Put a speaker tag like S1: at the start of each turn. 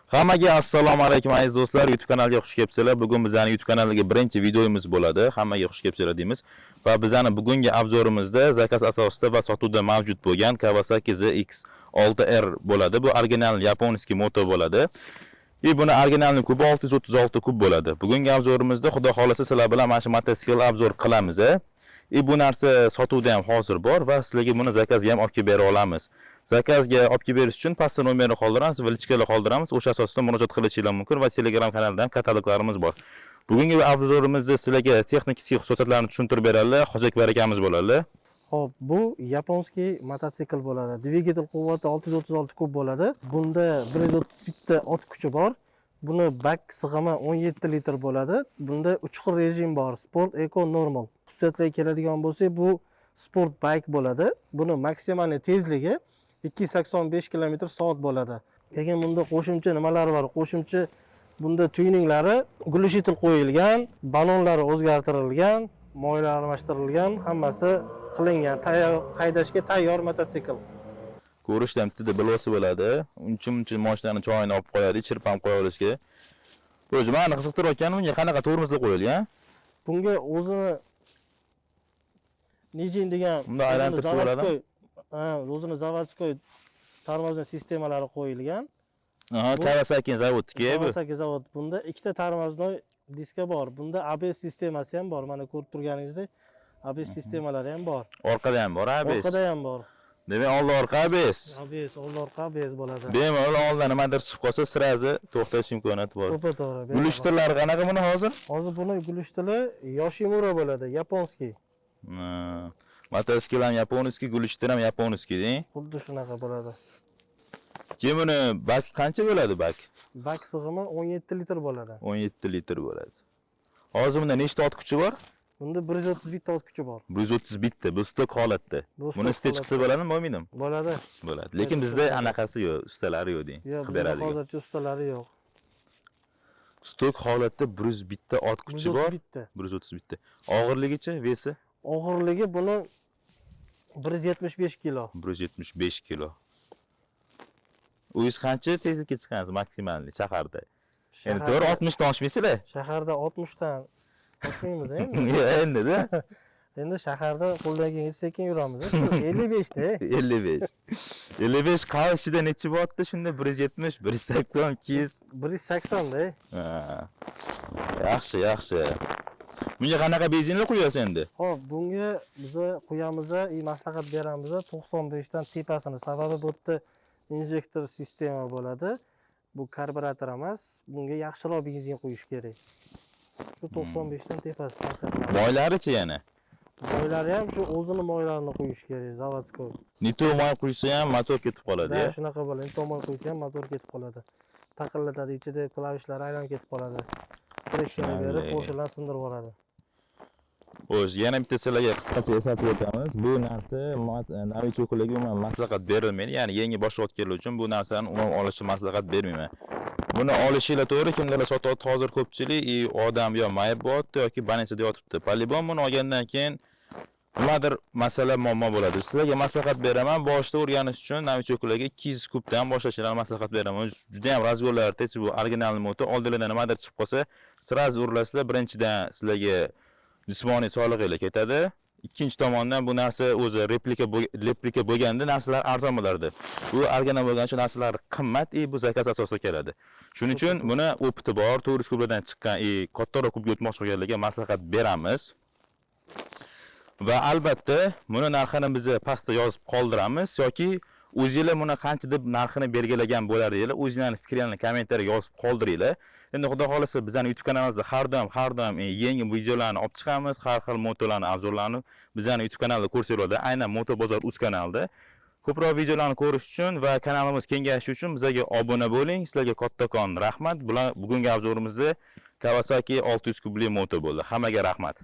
S1: Hammaga assalomu alaykum aziz do'stlar, YouTube kanaliga xush kelibsizlar. Bugun bizning YouTube kanaliga birinchi videomiz bo'ladi. Hammaga xush kelibsizlar deymiz. Va bizning bugungi obzorimizda zakaz asosida va sotuvda mavjud bo'lgan Kawasaki ZX-6R bo'ladi. Bu original yaponskiy moto bo'ladi. Buni originalni kubi 636 kub bo'ladi. Bugungi obzorimizda xudo xolasa sizlar bilan mana shu mototsikl obzor qilamiz. Bu narsa sotuvda ham hozir bor va sizlarga buni zakazga ham olib kelib bera olamiz. Zakazga olib kelib berish uchun pastda nomerni qoldiramiz va lichkalar qoldiramiz. O'sha asosda murojaat qilishingiz mumkin va Telegram kanalidan kataloglarimiz bor. Bugungi obzorimizda sizlarga texnik xususiyatlarini tushuntirib beradilar. Hojatbar akamiz bo'ladi.
S2: Xo'p, bu yaponskiy mototsikl bo'ladi. Dvigatel quvvati 636 kub bo'ladi. Bunda 130 ta ot kuchi bor. Buni bak sig'imi 17 litr bo'ladi. Bunda 3 xil rejim bor: sport, eco, normal. Xususiyatlarga keladigan bo'lsak, bu sport bike bo'ladi. Buni maksimal tezligi 285 km/s bo'ladi. Lekin bunda qo'shimcha nimalar bor? Qo'shimcha bunda tuyninglari glushitl qo'yilgan, balonlari o'zgartirilgan, moylar almashtirilgan, hammasi qilingan. Haydashga tayyor mototsikl.
S1: Ko'rishda bitta bilosi bo'ladi. Uncha mashinani choyini olib qo'yadi, ichirib ham qo'ya olishga. O'zi meni qiziqtirayotgani bunga qanaqa tormozlar qo'yilgan?
S2: Bunga o'zini Nijin degan
S1: bunda aylantirsa bo'ladimi?
S2: O'zini zavodskoy tormozli sistemalari qo'yilgan.
S1: Kawasaki zavodniki bu.
S2: Kawasaki zavod. Bunda ikkita tormoznoy diska bor. Bunda ABS sistemasi ham bor. Mana ko'rib turganingizdek, ABS sistemalari ham bor.
S1: Orqada ham bor ABS.
S2: Orqada ham bor.
S1: Demak, oldi orqa ABS.
S2: ABS, oldi orqa ABS bo'ladi.
S1: Bemalol oldidan nimadir chiqib qolsa, sirazi to'xtash imkoniyati bor.
S2: To'g'ri.
S1: Gulishtirlari qanaqa buni hozir?
S2: Hozir buni gulishtili Yoshimura bo'ladi, yaponskiy.
S1: Mototsikl ham yaponskiy, gulishtir ham yaponskiy, deng.
S2: Xuddi shunaqa bo'ladi.
S1: Keyin buni bak qancha bo'ladi bak?
S2: Bak sig'imi 17 litr bo'ladi.
S1: 17 litr bo'ladi. Hozir bunda nechta ot kuchi bor?
S2: Bunda 131 ta ot kuchi bor.
S1: 131 ta. Bu stok holatda. Buni stech qilsa bo'ladimi, bo'lmaydimi?
S2: Bo'ladi.
S1: Bo'ladi. Lekin bizda anaqasi yo'q, ustalari yo'q, deng.
S2: Qilib beradigan. Hozircha ustalari yo'q.
S1: Stok holatda 101 ta ot kuchi bor. 131 ta. Og'irligicha, vesi?
S2: Og'irligi buni 175 kilo.
S1: 175 kilo. O'zingiz qancha tezlikka chiqasiz maksimalni shaharda? Endi to'g'ri 60 dan oshmaysizlar?
S2: Shaharda 60 dan oshmaymiz endi.
S1: Endi-da.
S2: Endi shaharda qo'ldan kelgancha sekin yuramiz. 55 da.
S1: 55. 55 qavishida necha bo'tdi shunda? 170, 180, 200.
S2: 180 da.
S1: Yaxshi. Bunga qanaqa benzinlar qo'yasiz endi?
S2: Xo'p, bunga biz qo'yamiz, maslahat beramiz 95 dan tepasini. Sababi bu yerda injektor sistema bo'ladi. Bu karburator emas. Bunga yaxshiroq benzin qo'yish kerak. Shu 95 dan tepasi maslahat.
S1: Moylari-chi yana?
S2: Moylari ham shu o'zini moylarini qo'yish kerak, zavodskoy.
S1: Nito moy quysa ham motor ketib qoladi,
S2: ya? Shunaqa bo'ladi. Nito moy quysa ham motor ketib qoladi. Taqillatadi, ichida klavishlar aylanib ketib qoladi. Treshini berib, qo'shilib sindirib yuboradi.
S1: O'z, yana bitta sizlarga qisqacha eslatib o'tamiz. Bu narsa novichoklarga umuman maslahat berilmaydi. Ya'ni yangi boshlayotganlar uchun bu narsani umuman olishni maslahat bermayman. Buni olishinglar to'g'ri, kimlarga sotyapti hozir ko'pchilik odam yo mayib bo'lyapti yoki banitsada yotibdi. Polibon buni olgandan keyin nimadir masala muammo bo'ladi. Sizlarga maslahat beraman, boshida o'rganish uchun novichoklarga 200 kubdan boshlashinglarni maslahat beraman. Juda ham razgorlar tez, bu original moto. Oldinglardan nimadir chiqib qolsa, siraz urlasizlar, birinchidan sizlarga jismoniy soliqlar ketadi. Ikkinchi tomondan bu narsa o'zi replika bo'lganda narsalar arzon bo'lardi. Bu original bo'lgan shu narsalar qimmat, bu zakaz asosida keladi. Shuning uchun buni opiti bor, 400 kublardan chiqqan, kattaroq kubga o'tmoqchi bo'lganlarga maslahat beramiz. Va albatta, buni narxini biz pastda yozib qoldiramiz yoki o'zingizlar buni qancha deb narxini belgilagan bo'lardinglar, o'zingizlarning fikrlaringizni kommentariyga yozib qoldiringlar. Endi xudo xolasa bizning YouTube kanalimizda har doim yangi videolarni olib chiqamiz, har xil motolarni, obzorlarni bizning YouTube kanalida ko'rsatadi, aynan Moto Bozor uz kanalida. Ko'proq videolarni ko'rish uchun va kanalimiz kengayishi uchun bizga obuna bo'ling. Sizlarga kattakon rahmat. Bugungi obzorimizda Kawasaki 600 kubli moto bo'ldi. Hammaga rahmat.